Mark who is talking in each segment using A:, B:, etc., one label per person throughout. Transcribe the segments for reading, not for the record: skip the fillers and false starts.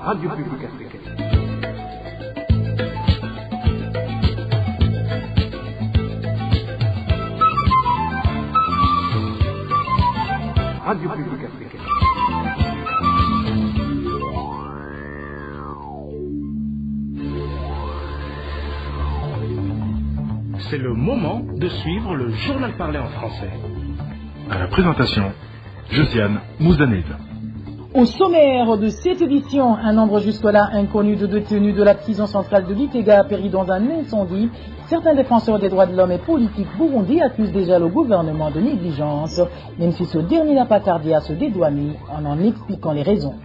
A: Radio Publique Africaine. Radio Publique Africaine.
B: C'est le moment de suivre le journal parlé en français.
C: À la présentation, Josiane Mouzaned.
D: Au sommaire de cette édition, un nombre jusque-là inconnu de détenus de la prison centrale de Gitega a péri dans un incendie. Certains défenseurs des droits de l'homme et politiques burundais accusent déjà le gouvernement de négligence, même si ce dernier n'a pas tardé à se dédouaner en expliquant les raisons.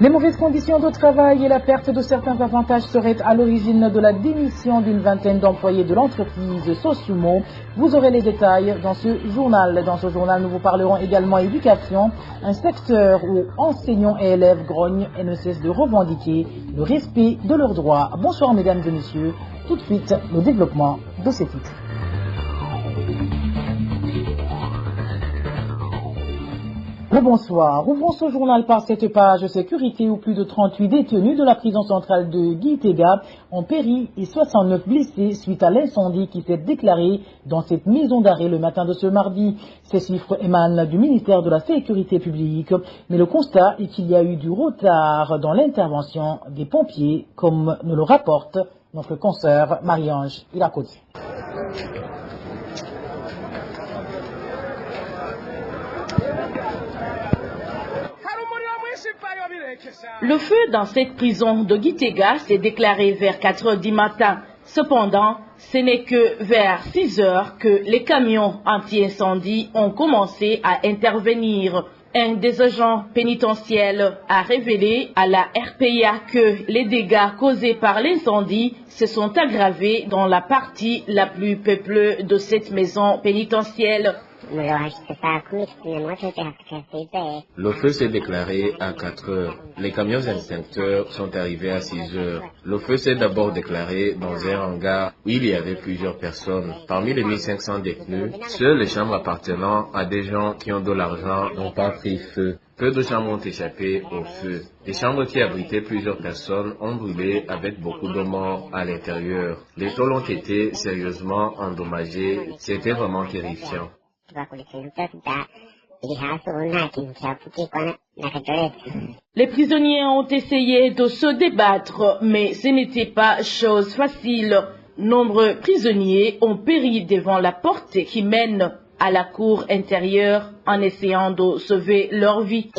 D: Les mauvaises conditions de travail et la perte de certains avantages seraient à l'origine de la démission d'une vingtaine d'employés de l'entreprise Sosumo. Vous aurez les détails dans ce journal. Dans ce journal, nous vous parlerons également éducation, un secteur où enseignants et élèves grognent et ne cessent de revendiquer le respect de leurs droits. Bonsoir mesdames et messieurs. Tout de suite, le développement de ces titres. Bonsoir. Ouvrons ce journal par cette page sécurité où plus de 38 détenus de la prison centrale de Gitega ont péri et 69 blessés suite à l'incendie qui s'est déclaré dans cette maison d'arrêt le matin de ce mardi. Ces chiffres émanent du ministère de la Sécurité publique, mais le constat est qu'il y a eu du retard dans l'intervention des pompiers, comme nous le rapporte notre consoeur Marie-Ange Ilakoti.
E: Le feu dans cette prison de Gitega s'est déclaré vers 4 heures du matin. Cependant, ce n'est que vers 6 heures que les camions anti-incendie ont commencé à intervenir. Un des agents pénitentiaires a révélé à la RPA que les dégâts causés par l'incendie se sont aggravés dans la partie la plus peuplée de cette maison pénitentiaire.
F: Le feu s'est déclaré à 4 heures. Les camions extincteurs sont arrivés à 6 heures. Le feu s'est d'abord déclaré dans un hangar où il y avait plusieurs personnes. Parmi les 1500 détenus, seules les chambres appartenant à des gens qui ont de l'argent n'ont pas pris feu. Peu de chambres ont échappé au feu. Les chambres qui abritaient plusieurs personnes ont brûlé avec beaucoup de morts à l'intérieur. Les tôles ont été sérieusement endommagées. C'était vraiment terrifiant.
E: Les prisonniers ont essayé de se débattre, mais ce n'était pas chose facile. Nombreux prisonniers ont péri devant la porte qui mène à la cour intérieure en essayant de sauver leur vie.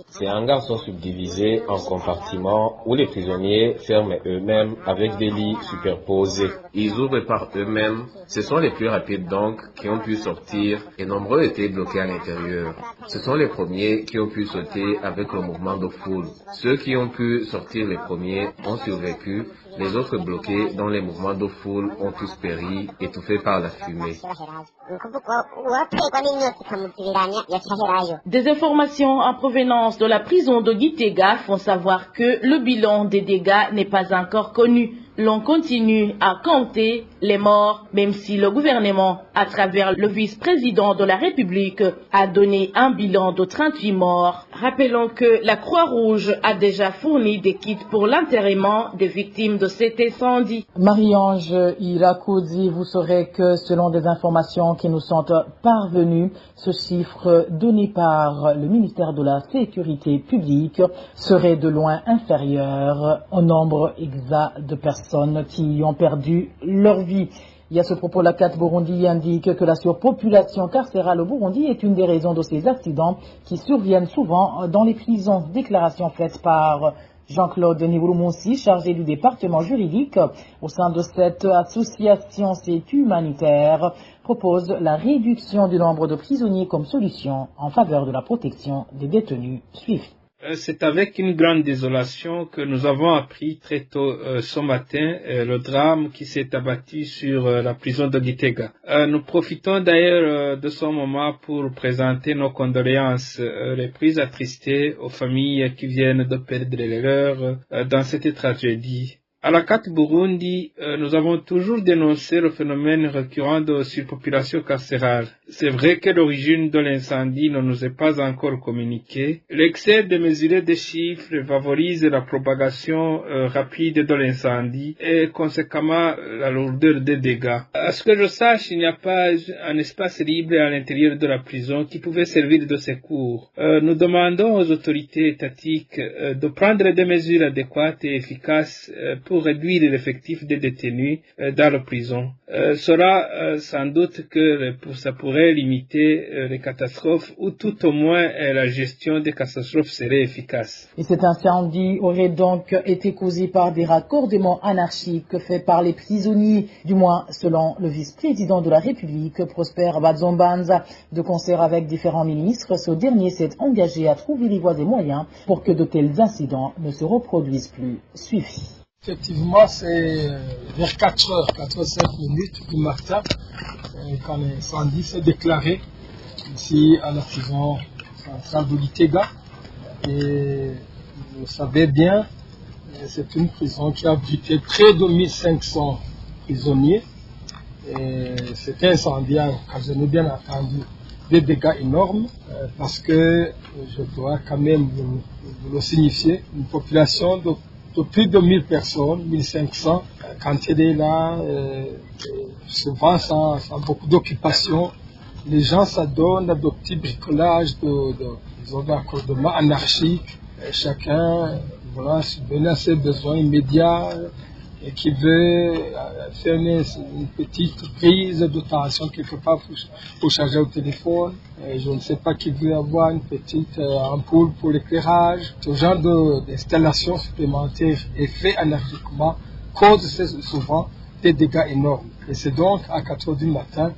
F: Ces hangars sont subdivisés en compartiments où les prisonniers ferment eux-mêmes avec des lits superposés. Ils ouvrent par eux-mêmes. Ce sont les plus rapides donc qui ont pu sortir et nombreux étaient bloqués à l'intérieur. Ce sont les premiers qui ont pu sauter avec le mouvement de foule. Ceux qui ont pu sortir les premiers ont survécu. Les autres bloqués dans les mouvements de foule ont tous péri, étouffés par la fumée.
E: Des informations en provenance de la prison de Gitega font savoir que le bilan des dégâts n'est pas encore connu. L'on continue à compter les morts, même si le gouvernement, à travers le vice-président de la République, a donné un bilan de 38 morts. Rappelons que la Croix-Rouge a déjà fourni des kits pour l'enterrement des victimes de cet incendie.
D: Marie-Ange Ilakodi, vous saurez que selon des informations qui nous sont parvenues, ce chiffre donné par le ministère de la Sécurité publique serait de loin inférieur au nombre exact de personnes qui ont perdu leur vie. Et à ce propos, la CAT Burundi indique que la surpopulation carcérale au Burundi est une des raisons de ces accidents qui surviennent souvent dans les prisons. Déclaration faite par Jean-Claude Niburumunsi, chargé du département juridique au sein de cette association humanitaire, propose la réduction du nombre de prisonniers comme solution en faveur de la protection des détenus suivis.
G: C'est avec une grande désolation que nous avons appris très tôt ce matin le drame qui s'est abattu sur la prison de Gitega. Nous profitons d'ailleurs de ce moment pour présenter nos condoléances les plus attristées aux familles qui viennent de perdre les leurs dans cette tragédie À la CAT Burundi, nous avons toujours dénoncé le phénomène récurrent de surpopulation carcérale. C'est vrai que l'origine de l'incendie ne nous est pas encore communiquée. L'excès démesuré des chiffres favorise la propagation rapide de l'incendie et conséquemment la lourdeur des dégâts. À ce que je sache, il n'y a pas un espace libre à l'intérieur de la prison qui pouvait servir de secours. Nous demandons aux autorités étatiques de prendre des mesures adéquates et efficaces pour réduire l'effectif des détenus dans la prison. Sera sans doute que ça pourrait limiter les catastrophes ou tout au moins la gestion des catastrophes serait efficace.
D: Et cet incendie aurait donc été causé par des raccordements anarchiques faits par les prisonniers, du moins selon le vice-président de la République, Prosper Bazombanza. De concert avec différents ministres, ce dernier s'est engagé à trouver les voies et moyens pour que de tels incidents ne se reproduisent plus. Suivi.
H: Effectivement, c'est vers 4h05 du matin quand l'incendie s'est déclaré ici à la prison centrale de Gitega. Et vous savez bien, c'est une prison qui a abrité près de 1500 prisonniers. Et cet incendie a occasionné bien entendu des dégâts énormes parce que, je dois quand même vous le signifier, une population de plus de 1000 personnes, 1500, quand elle est là, souvent sans beaucoup d'occupation, les gens s'adonnent à de petits bricolages, d'accordements anarchiques. Chacun subvenir à ses besoins immédiats et qui veut faire une petite prise de tension quelque part pour charger au téléphone. Je ne sais pas qui veut avoir une petite ampoule pour l'éclairage. Ce genre d'installation supplémentaire et fait anarchiquement cause souvent des dégâts énormes. Et c'est donc à 4h du matin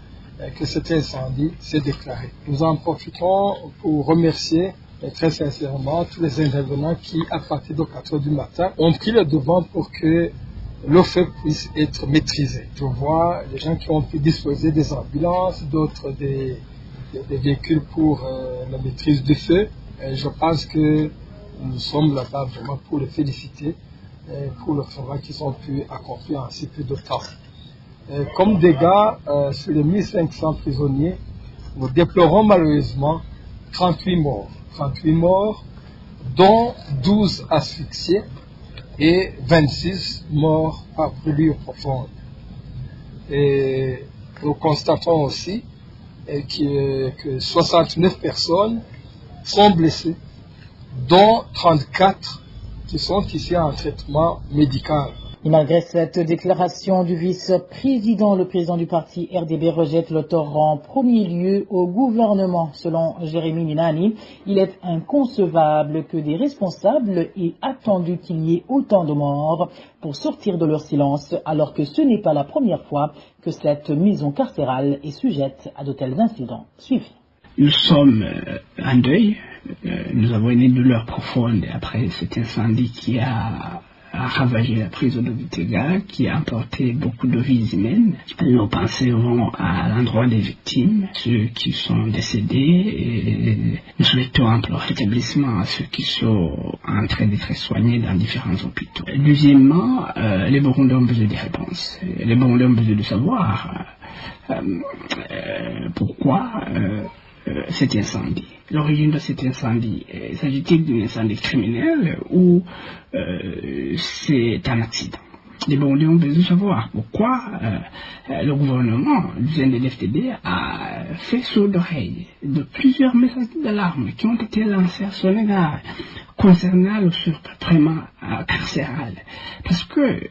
H: que cet incendie s'est déclaré. Nous en profitons pour remercier très sincèrement tous les intervenants qui, à partir de 4h du matin, ont pris le devant pour que le feu puisse être maîtrisé. Je vois les gens qui ont pu disposer des ambulances, d'autres des véhicules pour la maîtrise du feu. Et je pense que nous sommes là-bas vraiment pour les féliciter pour le travail qu'ils ont pu accomplir en si peu de temps. Comme dégâts sur les 1500 prisonniers, nous déplorons malheureusement 38 morts. 38 morts, dont 12 asphyxiés et 26 morts par brûlure profonde. Et nous constatons aussi que 69 personnes sont blessées, dont 34 qui sont ici en traitement médical.
D: Et malgré cette déclaration du vice-président, le président du parti RDB rejette le tort en premier lieu au gouvernement. Selon Jérémy Minani, il est inconcevable que des responsables aient attendu qu'il y ait autant de morts pour sortir de leur silence, alors que ce n'est pas la première fois que cette maison carcérale est sujette à de tels incidents. Suivi.
I: Nous sommes en deuil. Nous avons une douleur profonde après cet incendie qui a ravagé la prison de Gitega, qui a emporté beaucoup de vies humaines. Nos pensées vont à l'endroit des victimes, ceux qui sont décédés, et nous souhaitons un prompt rétablissement à ceux qui sont en train d'être soignés dans différents hôpitaux. Deuxièmement, les Burundais ont besoin de réponses. Les Burundais ont besoin de savoir pourquoi cet incendie. L'origine de cet incendie, s'agit-il d'un incendie criminel ou c'est un accident? Les Burundais ont besoin de savoir pourquoi le gouvernement du NDFTD a fait sourd l'oreille de plusieurs messages d'alarme qui ont été lancés à son égard concernant le surpeuplement carcéral, parce que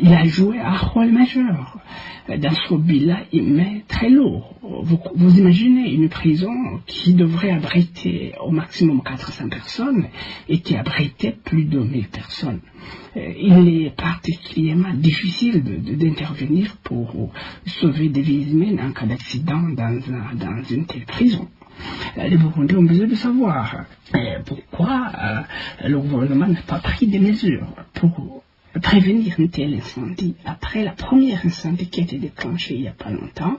I: il a joué un rôle majeur dans ce bilan humain très lourd. Vous imaginez une prison qui devrait abriter au maximum 400 personnes et qui abritait plus de 1000 personnes. Il est particulièrement difficile d'intervenir pour sauver des vies humaines en cas d'accident dans une telle prison. Les Burundais ont besoin de savoir pourquoi le gouvernement n'a pas pris des mesures pour prévenir un tel incendie après la première incendie qui a été déclenchée il n'y a pas longtemps.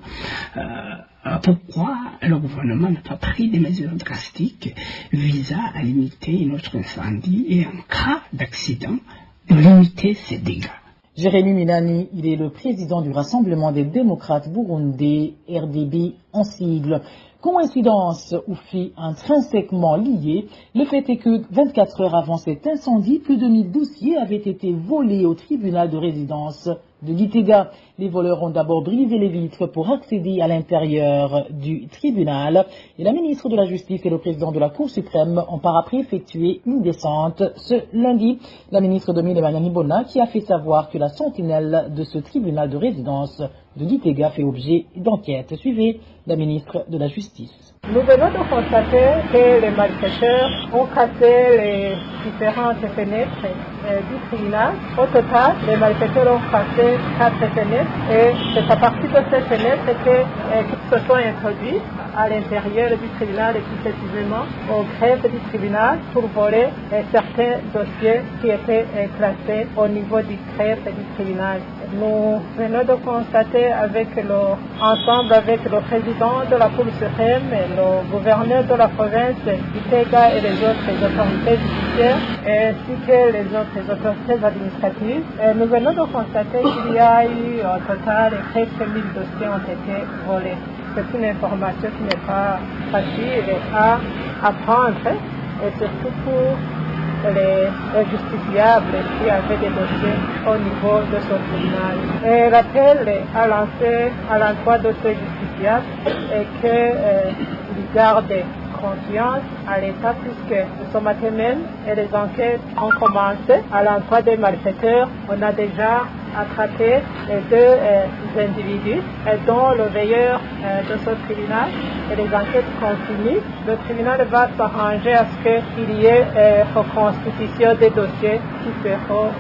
I: Pourquoi le gouvernement n'a pas pris des mesures drastiques visant à limiter notre incendie et en cas d'accident limiter ces dégâts.
D: Jérémy Minani, il est le président du Rassemblement des démocrates burundais, RDB en sigle. Coïncidence ou fait intrinsèquement liée, le fait est que 24 heures avant cet incendie, plus de 1000 dossiers avaient été volés au tribunal de résidence de Gitega. Les voleurs ont d'abord brisé les vitres pour accéder à l'intérieur du tribunal et la ministre de la Justice et le président de la Cour suprême ont par après effectué une descente ce lundi. La ministre Dominique Emmanuel Bona qui a fait savoir que la sentinelle de ce tribunal de résidence de Gitega fait objet d'enquête. Suivez la ministre de la Justice.
J: Nous venons de constater que les malfaiteurs ont cassé les différentes fenêtres du tribunal. Au total, les malfaiteurs ont cassé 4 fenêtres et c'est à partir de ces fenêtres qu'ils se sont introduits à l'intérieur du tribunal et plus précisément au greffe du tribunal pour voler certains dossiers qui étaient classés au niveau du greffe du tribunal. Nous venons de constater ensemble avec le président de la Cour suprême et le gouverneur de la province Gitega et les autres autorités judiciaires ainsi que les autres autorités administratives. Nous venons de constater qu'il y a eu au total quelques 1000 dossiers ont été volés. C'est une information qui n'est pas facile à prendre et surtout pour les justiciables qui avaient des dossiers au niveau de ce tribunal. Et l'appel à lancer à l'endroit de ces justiciables est qu'ils gardent confiance à l'État puisque ce matin même et les enquêtes ont commencé à l'endroit des malfaiteurs. On a déjà attrapé deux individus dont le veilleur de ce tribunal et les enquêtes continuent. Le tribunal va s'arranger à ce qu'il y ait reconstitution des dossiers qui seront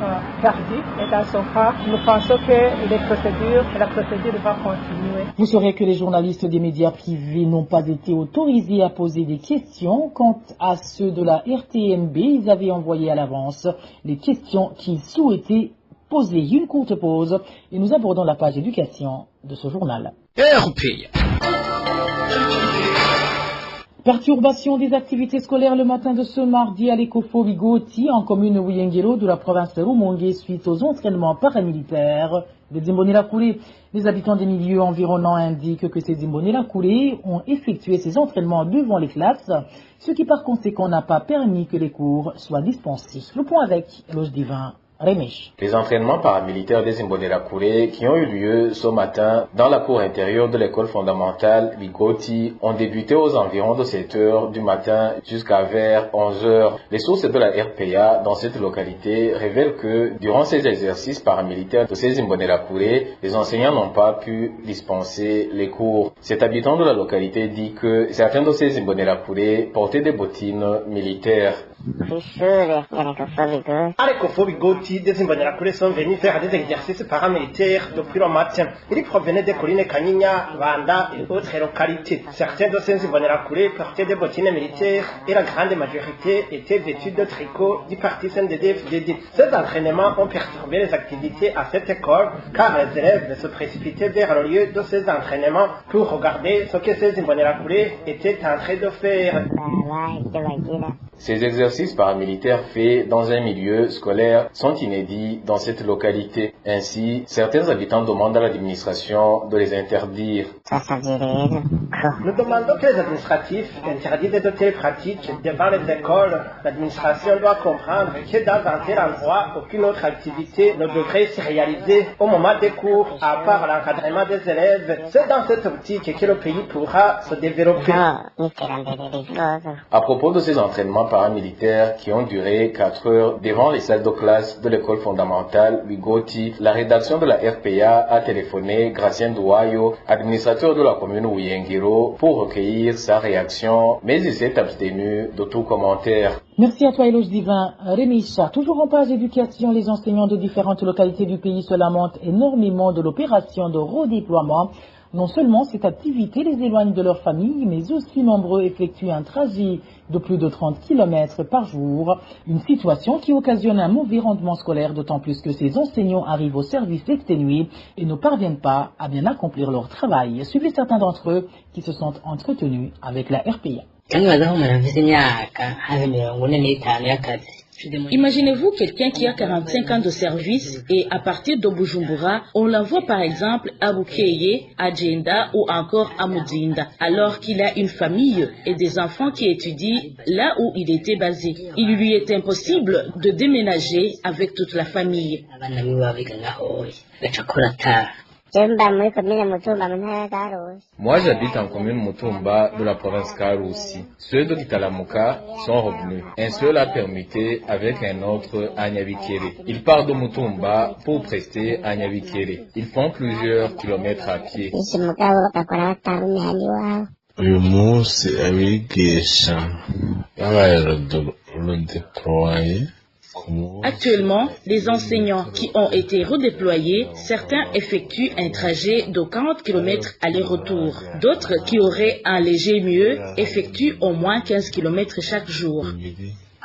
J: perdus et dans ce cas, nous pensons que la procédure va continuer.
D: Vous saurez que les journalistes des médias privés n'ont pas été autorisés à poser des questions. Quant à ceux de la RTNB, ils avaient envoyé à l'avance les questions qu'ils souhaitaient poser. Une courte pause et nous abordons la page éducation de ce journal. Perturbation des activités scolaires le matin de ce mardi à l'Ecofo Bigoti en commune Wiyengelo de la province de Rumongue suite aux entraînements paramilitaires des Zimbonela-Koulé. Les habitants des milieux environnants indiquent que ces Zimbonela-Koulé ont effectué ces entraînements devant les classes, ce qui par conséquent n'a pas permis que les cours soient dispensés. Le point avec Eloge Divin. Les
F: entraînements paramilitaires des Zimbonela-Koulé qui ont eu lieu ce matin dans la cour intérieure de l'école fondamentale Bigoti ont débuté aux environs de 7 heures du matin jusqu'à vers 11 heures. Les sources de la RPA dans cette localité révèlent que durant ces exercices paramilitaires de ces Zimbonela-Koulé, les enseignants n'ont pas pu dispenser les cours. Cet habitant de la localité dit que certains de ces Zimbonela-Koulé portaient des bottines militaires.
K: À l'Ecofo Bigoti, des Zimbonela-Koulé sont venus faire des exercices paramilitaires depuis le matin. Ils provenaient des collines Kaninya, Banda et autres localités. Certains de ces Zimbonela-Koulé portaient des bottines militaires et la grande majorité étaient vêtus de tricots du parti CNDD-FDD. Ces entraînements ont perturbé les activités à cette école car les élèves se précipitaient vers le lieu de ces entraînements pour regarder ce que ces Zimbonela-Koulé étaient en train de faire.
F: Ces exercices paramilitaires faits dans un milieu scolaire sont inédits dans cette localité. Ainsi, certains habitants demandent à l'administration de les interdire.
K: Nous demandons que les administratifs interdisent de telles pratiques devant les écoles. L'administration doit comprendre que dans un tel endroit, aucune autre activité ne devrait se réaliser au moment des cours, à part l'encadrement des élèves. C'est dans cette optique que le pays pourra se développer.
F: À propos de ces entraînements paramilitaires qui ont duré 4 heures devant les salles de classe de l'école fondamentale Bigoti, la rédaction de la RPA a téléphoné Gracien Douayo, administrateur de la commune Wiyengelo, pour recueillir sa réaction, mais il s'est abstenu de tout commentaire.
D: Merci à toi, Eloge Divin. Rémicha, toujours en page éducation, les enseignants de différentes localités du pays se lamentent énormément de l'opération de redéploiement. Non seulement cette activité les éloigne de leur famille, mais aussi nombreux effectuent un trajet de plus de 30 km par jour. Une situation qui occasionne un mauvais rendement scolaire, d'autant plus que ces enseignants arrivent au service exténué et ne parviennent pas à bien accomplir leur travail. Suivez certains d'entre eux qui se sont entretenus avec la RPA.
E: Imaginez-vous quelqu'un qui a 45 ans de service et à partir de Bujumbura, on l'envoie par exemple à Bukeye, à Djenda ou encore à Mudinda, alors qu'il a une famille et des enfants qui étudient là où il était basé. Il lui est impossible de déménager avec toute la famille.
F: Moi, j'habite en commune Mutumba de la province Karusi. Ceux de Kitalamuka sont revenus. Un seul a permuté avec un autre à Nyabikere. Ils partent de Mutumba pour prester à Nyabikere. Ils font plusieurs kilomètres à pied.
L: Uyu munsi abigisha babaye redeployés.
E: Actuellement, les enseignants qui ont été redéployés, certains effectuent un trajet de 40 km aller-retour. D'autres qui auraient un léger mieux effectuent au moins 15 km chaque jour.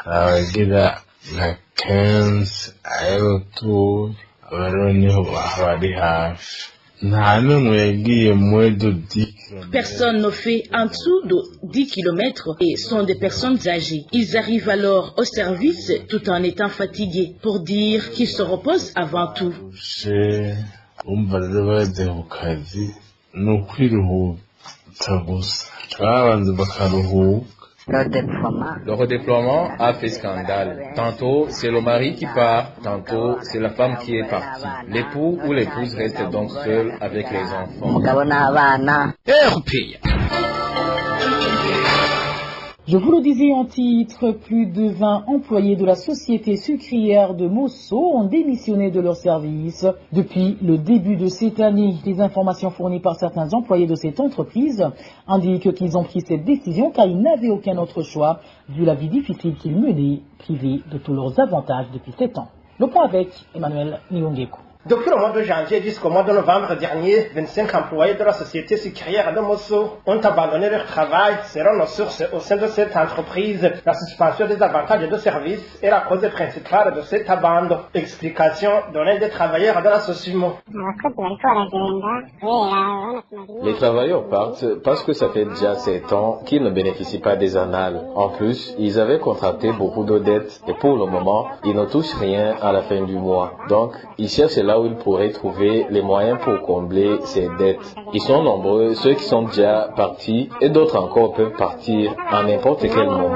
L: Abagira na 15 aller-retour abaroniho bari hafi.
E: Personne ne fait en dessous de 10 km et sont des personnes âgées. Ils arrivent alors au service tout en étant fatigués pour dire qu'ils se reposent avant tout.
F: Le redéploiement a fait scandale. Tantôt, c'est le mari qui part, tantôt, c'est la femme qui est partie. L'époux ou l'épouse reste donc seul avec les enfants.
D: Je vous le disais en titre, plus de 20 employés de la société sucrière de Mosso ont démissionné de leur service depuis le début de cette année. Les informations fournies par certains employés de cette entreprise indiquent qu'ils ont pris cette décision car ils n'avaient aucun autre choix vu la vie difficile qu'ils menaient, privés de tous leurs avantages depuis 7 ans. Le point avec Emmanuel Niongeko.
K: Depuis le mois de janvier jusqu'au mois de novembre dernier, 25 employés de la société sucrière de Mosso ont abandonné leur travail. Selon nos sources au sein de cette entreprise, la suspension des avantages de service est la cause principale de cet abandon. Explication donnée des travailleurs de la Sosimo.
F: Les travailleurs partent parce que ça fait déjà 7 ans qu'ils ne bénéficient pas des annales. En plus, ils avaient contracté beaucoup de dettes et pour le moment, ils ne touchent rien à la fin du mois. Donc, ils cherchent là où ils pourraient trouver les moyens pour combler ces dettes. Ils sont nombreux, ceux qui sont déjà partis, et d'autres encore peuvent partir à n'importe quel moment.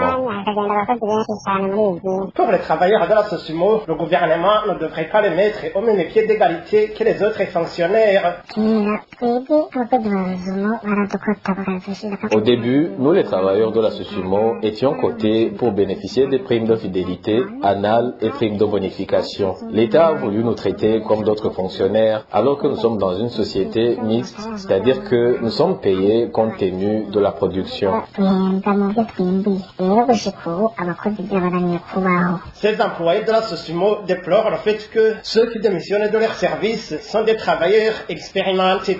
K: Pour les travailleurs de la Sosimo, le gouvernement ne devrait pas les mettre au même pied d'égalité que les autres fonctionnaires.
F: Au début, nous les travailleurs de la Sosimo étions cotés pour bénéficier des primes de fidélité, annales et primes de bonification. L'État a voulu nous traiter comme d'autres fonctionnaires, alors que nous sommes dans une société mixte, c'est-à-dire que nous sommes payés compte tenu de la production.
K: Ces employés de la Sosimo déplorent le fait que ceux qui démissionnent de leur service sont des travailleurs expérimentés.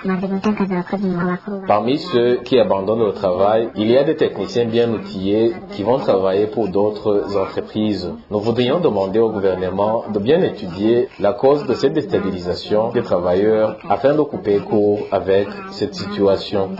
F: Parmi ceux qui abandonnent le travail, il y a des techniciens bien outillés qui vont travailler pour d'autres entreprises. Nous voudrions demander au gouvernement de bien étudier la cause de cette déstabilisation des travailleurs afin de couper court avec cette situation.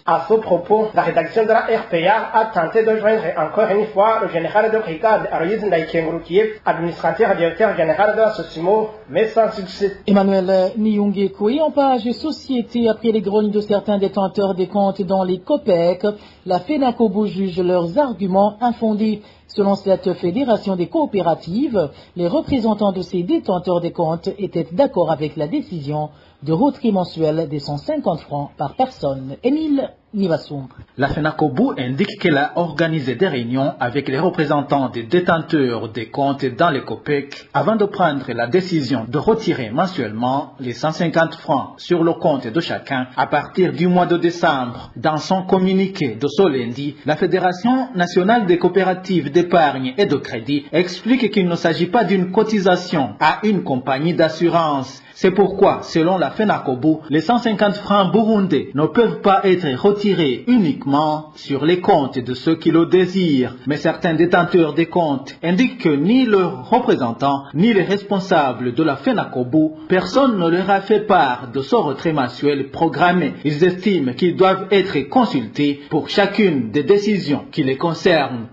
K: À ce propos, la rédaction de la RPA a tenté de joindre encore une fois le général de brigade Aloïs Ndaïkengurukié, administrateur directeur général de la Sosimo, mais sans succès.
D: Emmanuel Niongeko. Et en page société, après les grognes de certains détenteurs des comptes dans les COPEC, la FENACOBO juge leurs arguments infondés. Selon cette fédération des coopératives, les représentants de ces détenteurs des comptes étaient d'accord avec la décision de retrait mensuel de 150 francs par personne. Émile Nivassoum.
B: La FENACOBO indique qu'elle a organisé des réunions avec les représentants des détenteurs des comptes dans les COPEC avant de prendre la décision de retirer mensuellement les 150 francs sur le compte de chacun à partir du mois de décembre. Dans son communiqué de ce lundi, la Fédération nationale des coopératives d'épargne et de crédit explique qu'il ne s'agit pas d'une cotisation à une compagnie d'assurance. C'est pourquoi, selon la FENACOBO, les 150 francs burundais ne peuvent pas être retirés retiré uniquement sur les comptes de ceux qui le désirent. Mais certains détenteurs des comptes indiquent que ni leurs représentants, ni les responsables de la FENACOBU, personne ne leur a fait part de ce retrait mensuel programmé. Ils estiment qu'ils doivent être consultés pour chacune des décisions qui les concernent.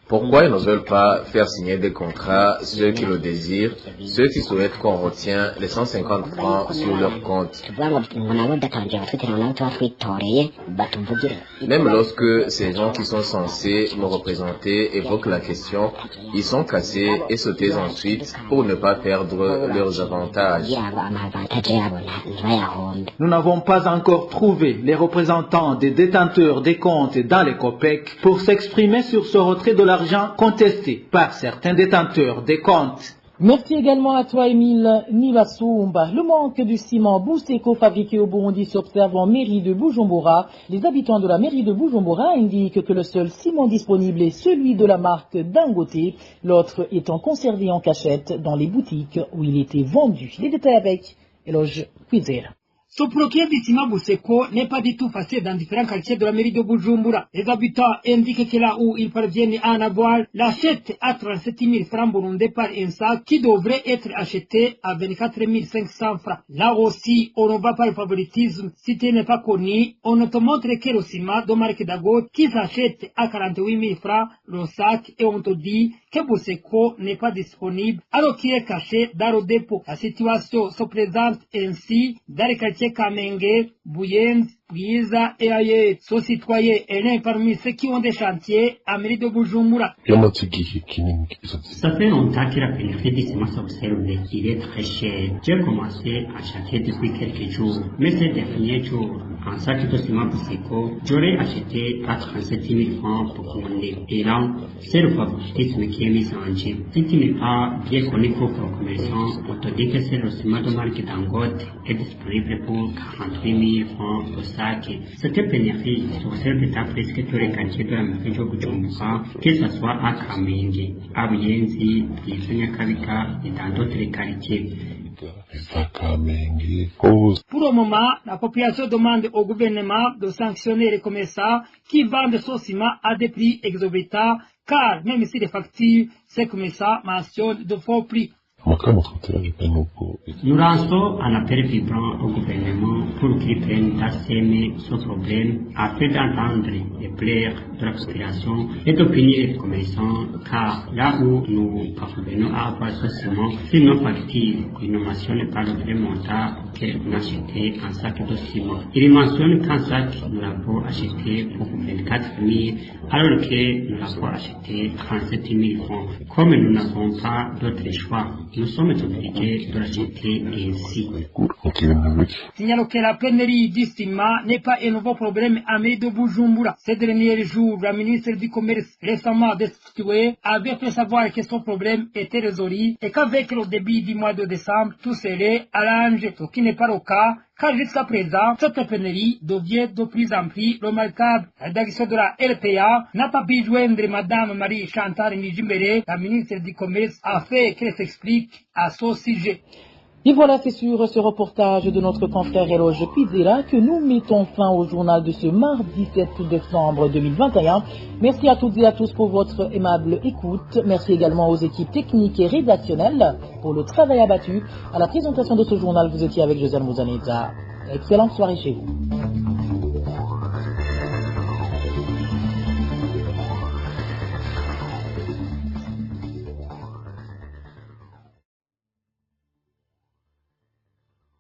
F: Pourquoi ils ne veulent pas faire signer des contrats, ceux qui le désirent, ceux qui souhaitent qu'on retient les 150 francs sur leur compte? Même lorsque ces gens qui sont censés nous représenter évoquent la question, ils sont cassés et se taisent ensuite pour ne pas perdre leurs avantages.
B: Nous n'avons pas encore trouvé les représentants des détenteurs des comptes dans les COPEC pour s'exprimer sur ce retrait de l'argent contesté par certains détenteurs des comptes.
D: Merci également à toi, Émile Nibassoumba. Le manque du ciment Bousseko fabriqué au Burundi s'observe en mairie de Bujumbura. Les habitants de la mairie de Bujumbura indiquent que le seul ciment disponible est celui de la marque Dangote, l'autre étant conservé en cachette dans les boutiques où il était vendu. Les détails avec Eloge Kwizera.
M: Ce projet du ciment Bousseko n'est pas du tout facile dans différents quartiers de la mairie de Bujumbura. Les habitants indiquent que là où ils parviennent à en avoir, l'achètent à 37 000 francs burundais par un sac qui devrait être acheté à 24 500 francs. Là aussi, on ne va pas le favoritisme. Si tu n'es pas connu, on ne te montre que le ciment de marque Dangote qui s'achète à 48 000 francs le sac et on te dit que Bousseko n'est pas disponible alors qu'il est caché dans le dépôt. La situation se présente ainsi dans les quartiers Kamenge, Buyenzi, Bwiza et ailleurs. Ce citoyen est l'un parmi ceux qui ont des chantiers à mairie de Bujumbura.
N: Ça fait longtemps que la pénurie du ciment s'observe. Il est très cher. J'ai commencé à acheter depuis quelques jours. Mais ces derniers jours, en sac de ciment Bousseko, j'aurais acheté à 37 000 francs pour commander. Et là, c'est le favoritisme qui est mis en jeu. Si tu n'es pas bien connu pour vos commerçants, on te dit que c'est le ciment de marque Dangote est disponible pour 48 000 francs au sac. Cette pénurie s'observe dans presque tous les quartiers de la mairie de Bujumbura, que ce soit à Kamenge, à Buyenzi, Nyakabika et dans d'autres quartiers.
M: Pour le moment, la population demande au gouvernement de sanctionner les commerçants qui vendent ce ciment à des prix exorbitants, car même si les factures, ces commerçants mentionnent de faux prix.
N: Nous lançons un appel vibrant au gouvernement pour qu'il prenne d'assumer ce problème afin d'entendre les plaies de la population et d'opinier les commerçants, car là où nous parvenons à avoir ce ciment, si nos factures ne mentionnent pas le vrai montant qu'on a acheté un sac de ciment. Il mentionne qu'un sac nous l'avons acheté pour 24 000 alors que nous l'avons acheté 37 000 francs. Comme nous n'avons pas d'autre choix, nous sommes obligés de l'acheter ainsi.
M: Signalons que la pénurie du ciment n'est pas un nouveau problème à mairie de Bujumbura. Ces derniers jours, la ministre du Commerce récemment destituée avait fait savoir que son problème était résolu et qu'avec le début du mois de décembre, tout serait arrangé, ce qui n'est pas le cas. Car jusqu'à présent, cette pénurie devient de plus en plus remarquable. La rédaction de la RPA n'a pas pu joindre Madame Marie Chantal Nijimbere, la ministre du Commerce, afin qu'elle s'explique à ce sujet.
D: Et voilà, c'est sur ce reportage de notre confrère Eloge Kwizera que nous mettons fin au journal de ce mardi 7 décembre 2021. Merci à toutes et à tous pour votre aimable écoute. Merci également aux équipes techniques et rédactionnelles pour le travail abattu. À la présentation de ce journal, vous étiez avec Josiane Mouzaneza. Excellente soirée chez vous.